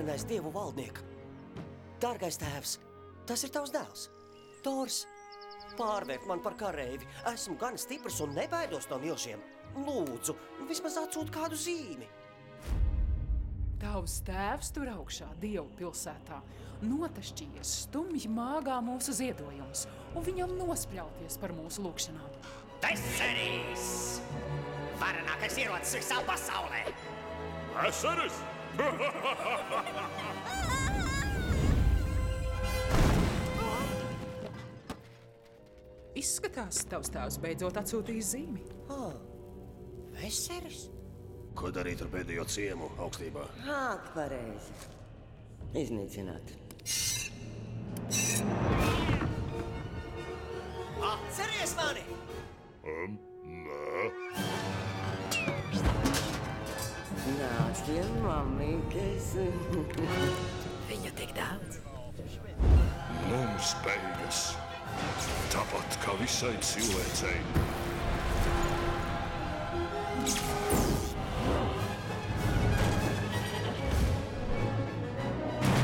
varenais dievu valdniek. Dārgais tēvs, tas ir tavs dēls. Tors, pārvērt man par kareivi. Esmu gan stiprs un nebaidos no milšiem. Lūdzu, vismaz atsūt kādu zīmi. Tavs tēvs tur augšā, Dievu pilsētā, notašķījies stumji māgā mūsu ziedojumus un viņam nospļauties par mūsu lūkšanām. Teserīs! Varenākais ierocis visā pasaulē! Eseris! Izskatās, tavs tēvs beidzot atsūtījis zīmi. Veseris? Ko darīt ar pēdējo ciemu augstībā? Āk, pareizi. Iznīcināt. Atceries mani! Nē. Nāc pie mammītes. Viņa tik daudz. Mums beigas. Tāpat kā visai cilvēcei.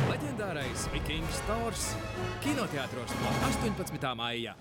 Leģendārais Vikings Tors kinoteātros no 18. maijā.